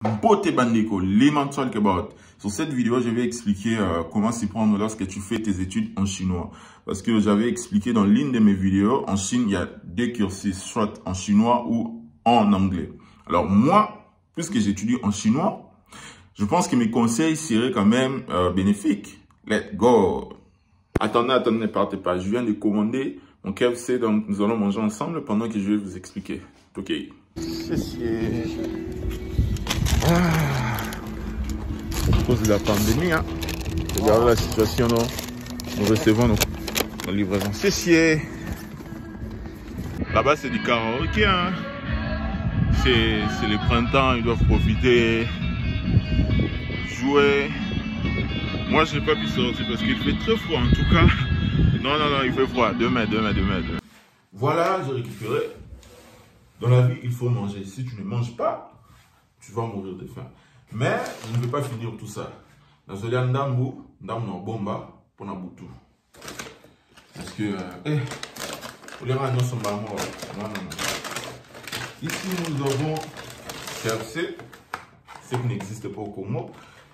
Beauté bandeko, les mental about. Sur cette vidéo, je vais expliquer comment s'y prendre lorsque tu fais tes études en chinois. Parce que j'avais expliqué dans l'une de mes vidéos, en Chine, il y a deux cursus, soit en chinois ou en anglais. Alors moi, puisque j'étudie en chinois, je pense que mes conseils seraient quand même bénéfiques. Let's go! Attendez, ne partez pas. Je viens de commander mon KFC, donc nous allons manger ensemble pendant que je vais vous expliquer. Ok. À cause de la pandémie, hein. Regardez la situation dont nous recevons nos livraisons. C'est là-bas, c'est du karaoké, hein. C'est le printemps, ils doivent profiter, jouer. Moi, je n'ai pas pu sortir parce qu'il fait très froid en tout cas. Non, il fait froid. Demain. Voilà, j'ai récupéré. Dans la vie, il faut manger. Si tu ne manges pas, tu vas mourir de faim. Mais je ne vais pas finir tout ça. Dans ce lieu, ndambu, bomba pour Nabutu. Parce que, pour les gens ne sont pas morts. Non. Ici, nous avons KFC, ce qui n'existe pas au Congo.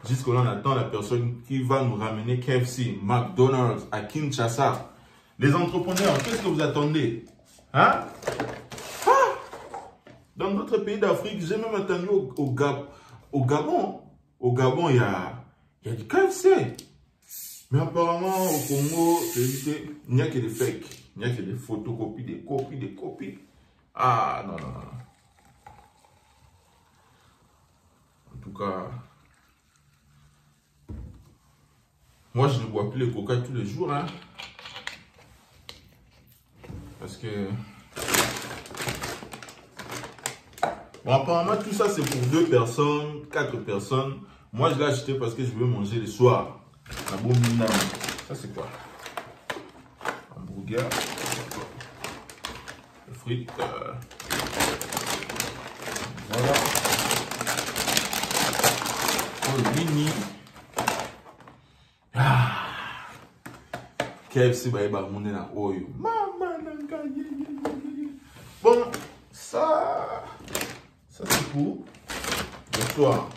Jusque-là, on attend la personne qui va nous ramener KFC, McDonald's à Kinshasa. Les entrepreneurs, qu'est-ce que vous attendez? Hein? Dans d'autres pays d'Afrique, j'ai même attendu au Gabon. Au Gabon, il y a du KFC. Mais apparemment, au Congo, il n'y a que des fakes. Il n'y a que des photocopies, des copies. Ah, non. En tout cas, moi, je ne bois plus les coca tous les jours. Hein, parce que... Bon, apparemment, tout ça, c'est pour 2 personnes, 4 personnes. Moi, je l'ai acheté parce que je veux manger le soir. La bombe minam. Ça, c'est quoi? Hamburger. Frites. Voilà. Oh, mini. KFC, on est là. Bon, ça c'est pour le soir.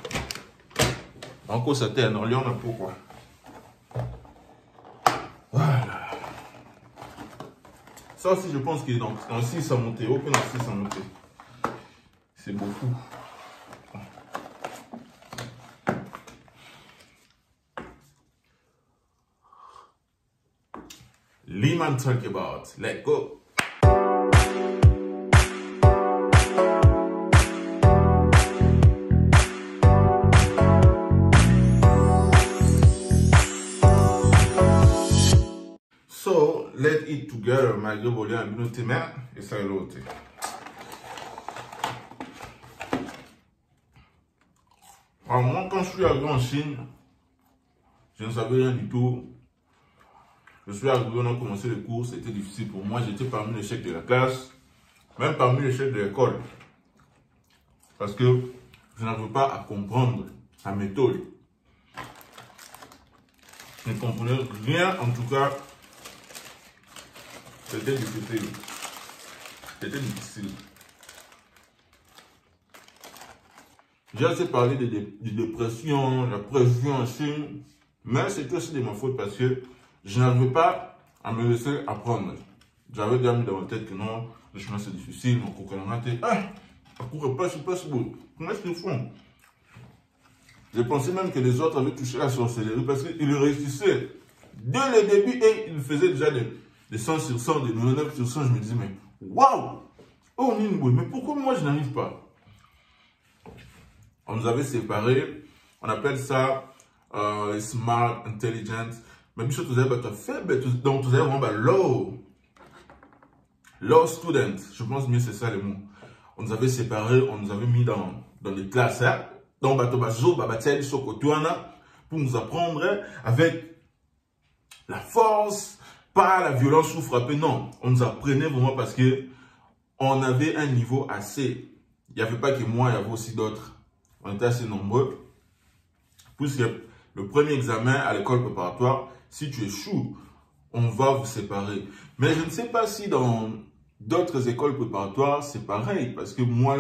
Encore ça terre, non, on a pourquoi. Voilà. Ça aussi, je pense que dans 6 à monter, aucun dans 6 à monter. C'est beaucoup. Lehman talk about. Let's go. So, let's eat together, my global community man. Et ça est l'autre. Alors, moi, quand je suis arrivé en Chine, je ne savais rien du tout. Je suis arrivé, on a commencé les cours, c'était difficile pour moi. J'étais parmi les chefs de la classe, même parmi les chefs de l'école. Parce que je n'arrivais pas à comprendre la méthode. Je ne comprenais rien, en tout cas. C'était difficile. J'ai assez parlé de dépression, la pression en Chine, mais c'était aussi de ma faute parce que je n'arrivais pas à me laisser apprendre. J'avais déjà mis dans ma tête que non, le chemin c'est difficile, mon coca n'a raté. Comment est-ce qu'ils font? Je pensais même que les autres avaient touché la sorcellerie parce qu'ils réussissaient dès le début et ils faisaient déjà des 100 sur 100, des 99 sur 100. Je me disais, mais waouh! Oh, mais pourquoi moi je n'arrive pas? On nous avait séparés, on appelle ça smart, intelligent. Mais puis, tu avez fait, donc tu avez vraiment low student. Je pense mieux c'est ça le mot. On nous avait séparés, on nous avait mis dans des classes. Hein? Donc, pour nous apprendre avec la force, pas la violence ou frapper. Non, on nous apprenait vraiment parce que on avait un niveau assez. Il n'y avait pas que moi, il y avait aussi d'autres. On était assez nombreux. Puisque le premier examen à l'école préparatoire, si tu échoues, on va vous séparer. Mais je ne sais pas si dans d'autres écoles préparatoires, c'est pareil. Parce que moi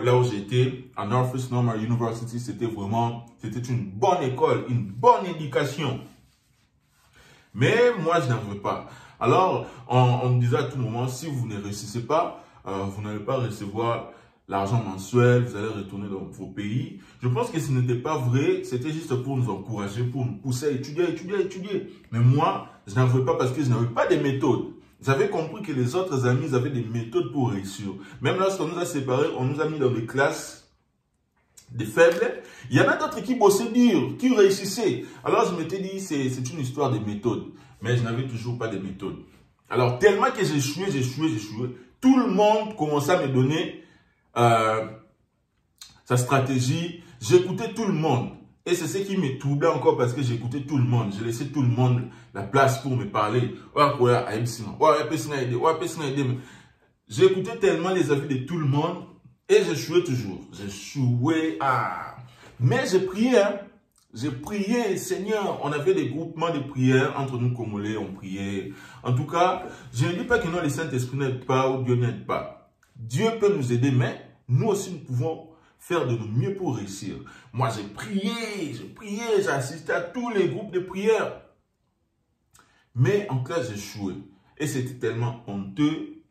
là où j'étais, à Northeast Normal University, c'était une bonne école, une bonne éducation. Mais moi, je n'en veux pas. Alors, on me disait à tout moment, si vous ne réussissez pas, vous n'allez pas recevoir l'argent mensuel, vous allez retourner dans vos pays. Je pense que ce n'était pas vrai, c'était juste pour nous encourager, pour nous pousser à étudier, étudier. Mais moi, je n'en veux pas parce que je n'avais pas de méthode. J'avais compris que les autres amis avaient des méthodes pour réussir. Même lorsqu'on nous a séparés, on nous a mis dans des classes des faibles. Il y en a d'autres qui bossaient dur, qui réussissaient. Alors je m'étais dit, c'est une histoire de méthode. Mais je n'avais toujours pas de méthode. Alors tellement que j'échouais, tout le monde commençait à me donner sa stratégie. J'écoutais tout le monde. Et c'est ce qui me troublait encore parce que j'écoutais tout le monde. Je laissais tout le monde la place pour me parler. J'écoutais tellement les avis de tout le monde et j'échouais toujours. J'échouais. Mais j'ai prié. J'ai prié, Seigneur. On avait des groupements de prières entre nous Congolais, on priait. En tout cas, je ne dis pas que non, le Saint-Esprit n'aide pas ou Dieu n'aide pas. Dieu peut nous aider, mais nous aussi nous pouvons faire de nos mieux pour réussir. Moi, j'ai prié, j'ai assisté à tous les groupes de prière. Mais en classe, j'ai échoué. Et c'était tellement honteux.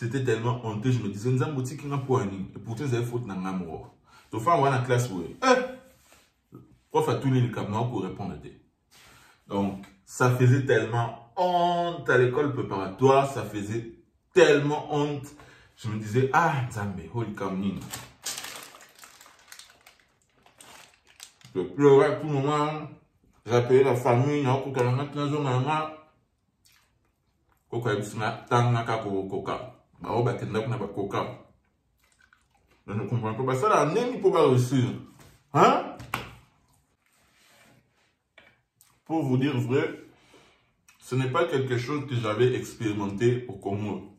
Je me disais, nous avons dit et pourtant, vous avez faute dans l'amour. Donc, on va en classe, prof a tourné le caméra pour répondre à des. Donc, ça faisait tellement honte à l'école préparatoire. Ça faisait tellement honte. Je me disais, Zambé, holy kamnin. Je pleurais à tout moment. J'appelais la famille. Je ne comprends pas. Ça, là, n'est pas réussir. Hein? Pour vous dire vrai, ce n'est pas quelque chose que j'avais expérimenté au Congo.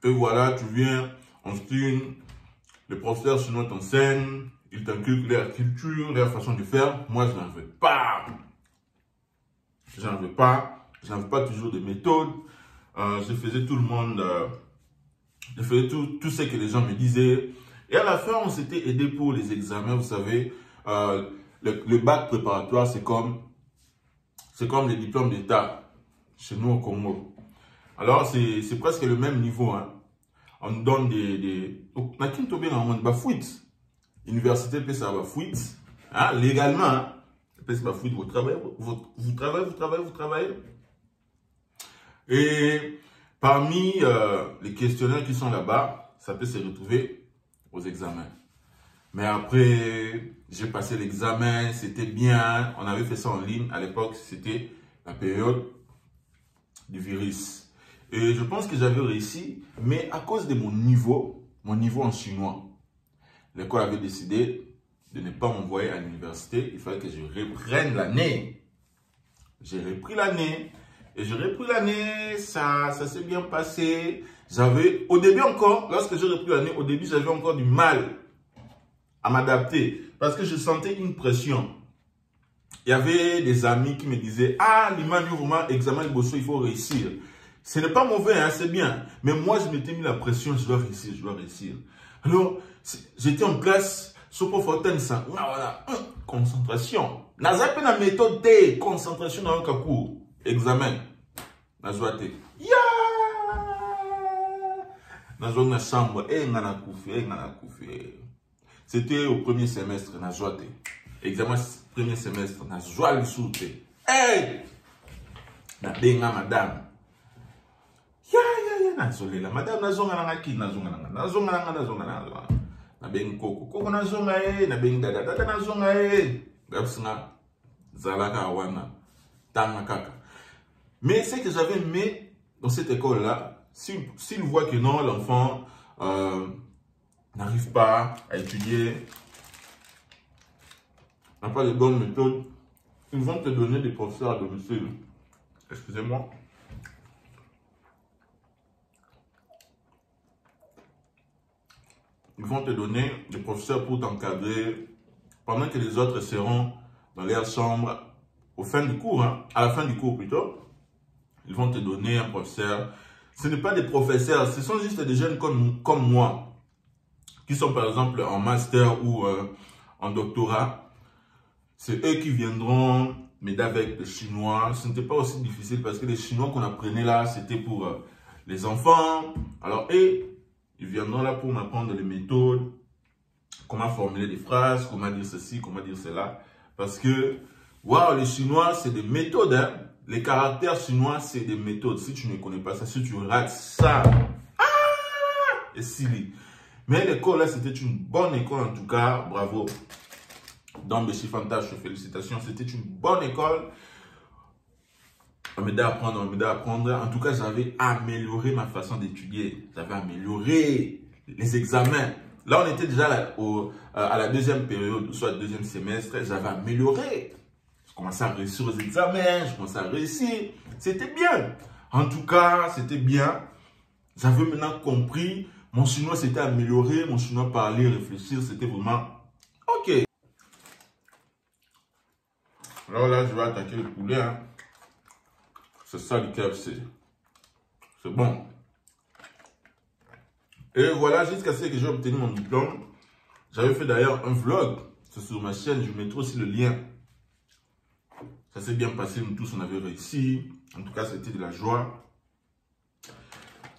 Et voilà, tu viens, on style, le professeur chinois t'enseigne, il t'inculque leur culture, leur façon de faire. Moi, je n'en veux pas. Je n'en veux pas toujours de méthode. Je faisais tout le monde, je faisais tout ce que les gens me disaient. Et à la fin, on s'était aidé pour les examens, vous savez. Le bac préparatoire, c'est comme les diplômes d'État chez nous au Congo. Alors, c'est presque le même niveau. Hein. On donne des Université peut ça fuite. Hein, légalement, hein. Vous travaillez. Et parmi les questionnaires qui sont là-bas, ça peut se retrouver aux examens. Mais après, j'ai passé l'examen, c'était bien. On avait fait ça en ligne. À l'époque, c'était la période du virus. Et je pense que j'avais réussi, mais à cause de mon niveau en chinois, l'école avait décidé de ne pas m'envoyer à l'université. Il fallait que je reprenne l'année. J'ai repris l'année. Et j'ai repris l'année, ça s'est bien passé. Au début encore, lorsque j'ai repris l'année, au début, j'avais encore du mal à m'adapter parce que je sentais une pression. Il y avait des amis qui me disaient, l'imam, vraiment, examen de Bosso, il faut réussir. Ce n'est pas mauvais, hein, c'est bien. Mais moi, je m'étais mis la pression, je dois réussir. Alors, j'étais en classe, concentration. N'a pas la méthode de concentration dans un cours. Examen. Nazwate. Nazwa chambre. C'était au premier semestre. Nazwate. Examen premier semestre. Nazwa le soute. Hey! Na benga madame. Nazole la madame nazonga nanga ki nazonga nanga. Na benga koko nazonga na benga dada nazonga Gabsina zalaka wana tanga kaka. Mais ce que j'avais aimé dans cette école-là, s'ils voient que non, l'enfant n'arrive pas à étudier, n'a pas de bonnes méthodes, ils vont te donner des professeurs à domicile. Excusez-moi. Ils vont te donner des professeurs pour t'encadrer pendant que les autres seront dans leur chambre au fin du cours, hein, à la fin du cours plutôt. Ils vont te donner un professeur. Ce n'est pas des professeurs, ce sont juste des jeunes comme moi, qui sont par exemple en master ou en doctorat. C'est eux qui viendront m'aider avec le chinois. Ce n'était pas aussi difficile parce que les chinois qu'on apprenait là, c'était pour les enfants. Alors, ils viendront là pour m'apprendre les méthodes, comment formuler des phrases, comment dire ceci, comment dire cela. Parce que, waouh, les chinois, c'est des méthodes, hein. Les caractères chinois, c'est des méthodes. Si tu ne connais pas ça, si tu rates ça, et silly. Mais l'école là, c'était une bonne école en tout cas, bravo. Dans Béchi Fantage, félicitations, c'était une bonne école. On m'aidait à apprendre, on m'aidait à apprendre. En tout cas, j'avais amélioré ma façon d'étudier. J'avais amélioré les examens. Là, on était déjà à la deuxième période, soit deuxième semestre. J'avais amélioré. Je commençais à réussir aux examens, je commençais à réussir. C'était bien. En tout cas, c'était bien. J'avais maintenant compris. Mon chinois s'était amélioré. Mon chinois parler, réfléchir, c'était vraiment OK. Alors là, je vais attaquer le poulet. Hein. C'est ça le KFC. C'est bon. Et voilà, jusqu'à ce que j'ai obtenu mon diplôme. J'avais fait d'ailleurs un vlog. C'est sur ma chaîne. Je mettrai aussi le lien. Ça s'est bien passé. Nous tous, on avait réussi. En tout cas, c'était de la joie.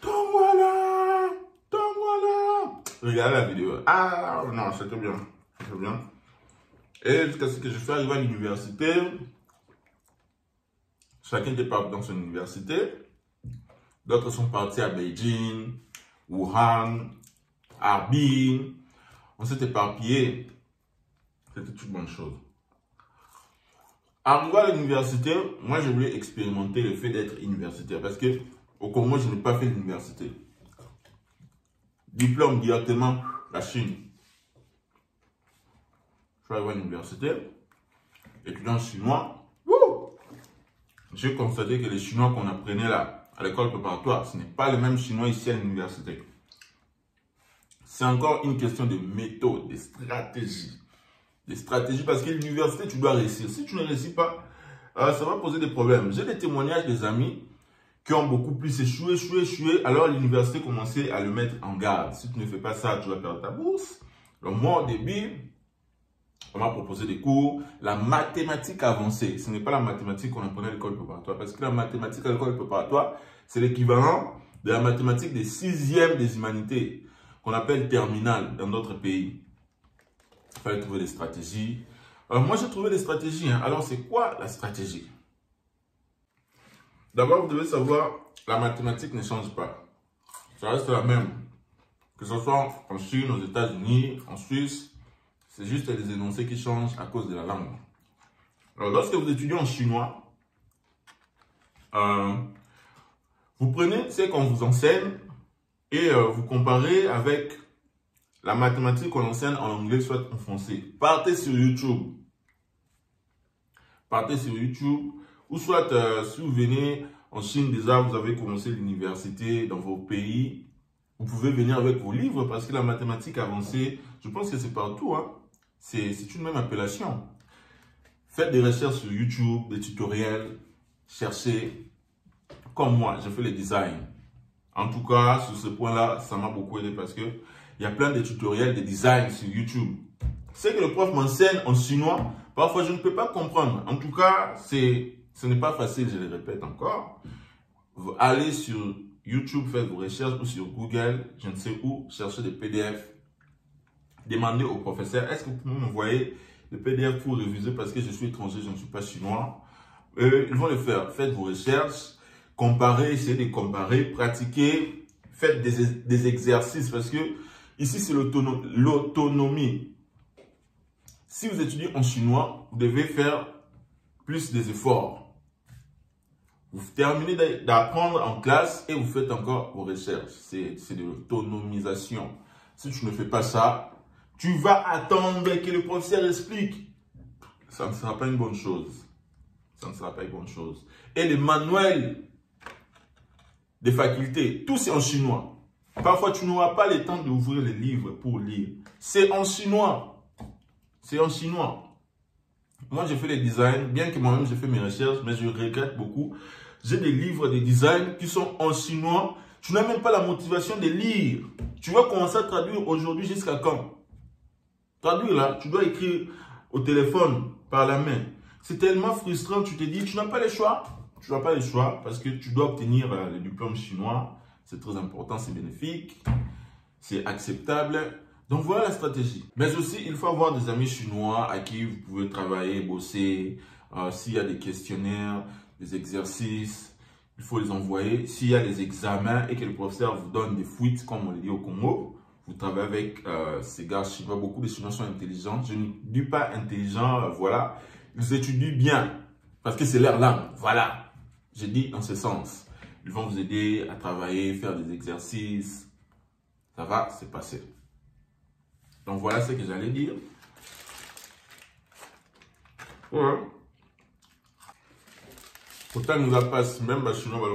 Donc voilà. Donc voilà. Regardez la vidéo. Ah non, c'était bien. C'était bien. Et jusqu'à ce que je sois arrivé à l'université. Chacun était parti dans son université. D'autres sont partis à Beijing, Wuhan, Harbin. On s'est éparpillé. C'était une bonne chose. Arrivé à l'université, moi je voulais expérimenter le fait d'être universitaire. Parce que au Congo, je n'ai pas fait l'université. Diplôme directement, la Chine. Je suis arrivé à l'université. Étudiant chinois. J'ai constaté que les Chinois qu'on apprenait là, à l'école préparatoire, ce n'est pas le même Chinois ici à l'université. C'est encore une question de méthode, de stratégie. Des stratégies parce que l'université, tu dois réussir. Si tu ne réussis pas, ça va poser des problèmes. J'ai des témoignages des amis qui ont beaucoup plus échoué. Alors l'université commençait à le mettre en garde. Si tu ne fais pas ça, tu vas perdre ta bourse. Donc moi, au début, on m'a proposé des cours, la mathématique avancée. Ce n'est pas la mathématique qu'on apprenait à l'école préparatoire. Parce que la mathématique à l'école préparatoire, c'est l'équivalent de la mathématique des 6e des humanités, qu'on appelle terminale dans d'autres pays. Il fallait trouver des stratégies. Moi, j'ai trouvé des stratégies. Hein. Alors, c'est quoi la stratégie? D'abord, vous devez savoir, la mathématique ne change pas. Ça reste la même. Que ce soit en Chine, aux États-Unis, en Suisse, c'est juste les énoncés qui changent à cause de la langue. Alors, lorsque vous étudiez en chinois, vous prenez ce qu'on vous enseigne et vous comparez avec la mathématique qu'on enseigne en anglais, soit en français. Partez sur YouTube. Partez sur YouTube. Ou soit, si vous venez en Chine, déjà, vous avez commencé l'université dans vos pays. Vous pouvez venir avec vos livres parce que la mathématique avancée, je pense que c'est partout. Hein. C'est une même appellation. Faites des recherches sur YouTube, des tutoriels. Cherchez. Comme moi, je fais le design. En tout cas, sur ce point-là, ça m'a beaucoup aidé parce que il y a plein de tutoriels de design sur YouTube. Ce que le prof m'enseigne en chinois, parfois je ne peux pas comprendre. En tout cas, ce n'est pas facile, je le répète encore. Vous allez sur YouTube, faites vos recherches ou sur Google, je ne sais où, cherchez des PDF. Demandez au professeur, est-ce que vous pouvez m'envoyer le PDF pour réviser parce que je suis étranger, je ne suis pas chinois. Ils vont le faire. Faites vos recherches, comparez, essayez de comparer, pratiquez, faites des exercices parce que ici, c'est l'autonomie. Si vous étudiez en chinois, vous devez faire plus des efforts. Vous terminez d'apprendre en classe et vous faites encore vos recherches. C'est de l'autonomisation. Si tu ne fais pas ça, tu vas attendre que le professeur explique. Ça ne sera pas une bonne chose. Ça ne sera pas une bonne chose. Et les manuels des facultés, tout c'est en chinois. Parfois, tu n'auras pas le temps d'ouvrir les livres pour lire. C'est en chinois. C'est en chinois. Moi, j'ai fait les designs, bien que moi-même, j'ai fait mes recherches, mais je regrette beaucoup. J'ai des livres de design qui sont en chinois. Tu n'as même pas la motivation de lire. Tu vas commencer à traduire aujourd'hui jusqu'à quand? Traduire là, tu dois écrire au téléphone, par la main. C'est tellement frustrant, tu te dis, tu n'as pas le choix. Tu n'as pas le choix parce que tu dois obtenir le diplôme chinois. C'est très important, c'est bénéfique, c'est acceptable. Donc voilà la stratégie. Mais aussi, il faut avoir des amis chinois à qui vous pouvez travailler, bosser. S'il y a des questionnaires, des exercices, il faut les envoyer. S'il y a des examens et que le professeur vous donne des fuites, comme on le dit au Congo, vous travaillez avec ces gars chinois. Beaucoup de Chinois sont intelligents. Je ne dis pas intelligents, voilà. Ils étudient bien parce que c'est leur langue. Voilà. J'ai dit dans ce sens. Ils vont vous aider à travailler, faire des exercices. Ça va se passer. Donc voilà ce que j'allais dire. Ouais. Pourtant, nous a passe, même à Chinois,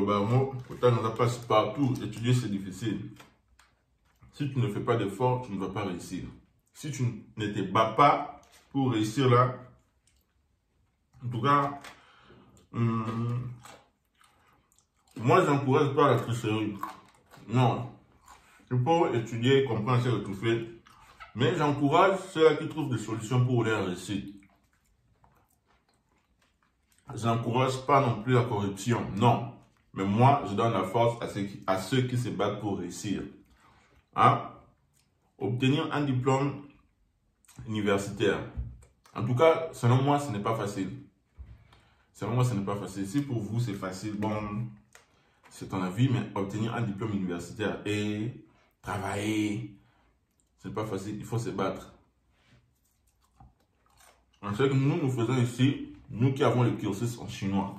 pourtant, nous a passe partout. Étudier, c'est difficile. Si tu ne fais pas d'effort, tu ne vas pas réussir. Si tu ne te bats pas pour réussir là, en tout cas, moi, j'encourage pas la tricherie. Non. Tu peux étudier, comprendre ce que tu fais. Mais j'encourage ceux-là qui trouvent des solutions pour les réussir. Je n'encourage pas non plus la corruption. Non. Mais moi, je donne la force à ceux qui se battent pour réussir. Hein? Obtenir un diplôme universitaire. En tout cas, selon moi, ce n'est pas facile. Selon moi, ce n'est pas facile. Si pour vous, c'est facile, bon, c'est ton avis, mais obtenir un diplôme universitaire et travailler, ce n'est pas facile. Il faut se battre. On sait que nous faisons ici, nous qui avons le cursus en chinois.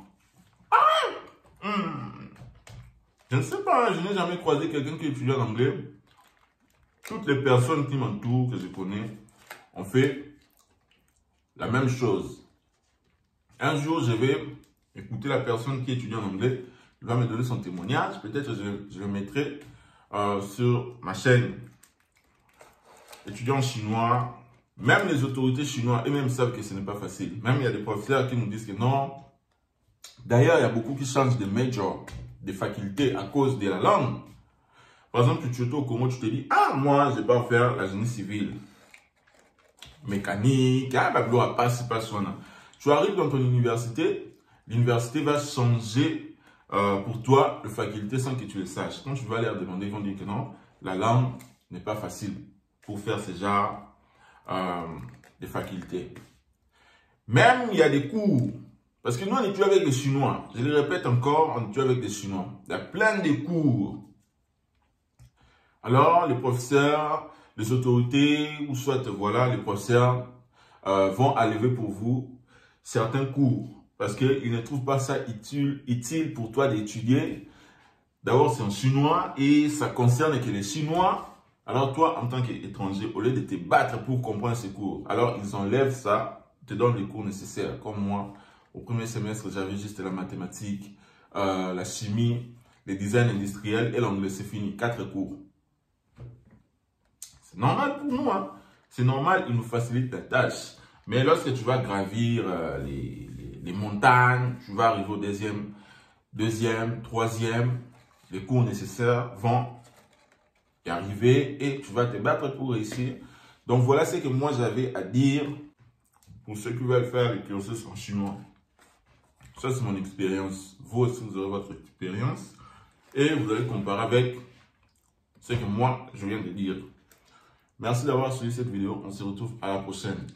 Je ne sais pas, je n'ai jamais croisé quelqu'un qui étudie en anglais. Toutes les personnes qui m'entourent, que je connais, ont fait la même chose. Un jour, je vais écouter la personne qui étudie en anglais. Il va me donner son témoignage. Peut-être je le mettrai sur ma chaîne. Étudiants chinois, même les autorités chinoises, eux-mêmes savent que ce n'est pas facile. Même il y a des professeurs qui nous disent que non. D'ailleurs, il y a beaucoup qui changent de major, de faculté à cause de la langue. Par exemple, tu es au Congo, tu te dis, ah, moi, je vais pas faire la génie civile. Mécanique, ah, bah, passe. Tu arrives dans ton université, l'université va changer pour toi la faculté sans que tu le saches. Quand tu vas leur demander, ils vont dire que non, la langue n'est pas facile pour faire ce genre de facultés. Même, il y a des cours. Parce que nous, on étudie avec les Chinois. Je le répète encore, on étudie avec les Chinois. Il y a plein de cours. Alors, les professeurs, les autorités, ou soit, voilà, les professeurs vont enlever pour vous certains cours. Parce qu'ils ne trouvent pas ça utile pour toi d'étudier. D'abord, c'est en chinois et ça concerne que les Chinois. Alors, toi, en tant qu'étranger, au lieu de te battre pour comprendre ces cours, alors ils enlèvent ça, te donnent les cours nécessaires. Comme moi, au premier semestre, j'avais juste la mathématique, la chimie, le design industriel et l'anglais, c'est fini. 4 cours. C'est normal pour nous, hein. C'est normal, il nous facilite la tâche. Mais lorsque tu vas gravir les montagnes, tu vas arriver au deuxième, troisième, les cours nécessaires vont y arriver et tu vas te battre pour réussir. Donc voilà ce que moi j'avais à dire pour ceux qui veulent faire le cursus en chinois. Ça c'est mon expérience. Vous aussi vous aurez votre expérience et vous allez comparer avec ce que moi je viens de dire. Merci d'avoir suivi cette vidéo. On se retrouve à la prochaine.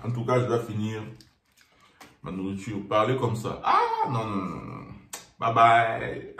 En tout cas, je dois finir ma nourriture. Parler comme ça. Ah, non. Bye bye.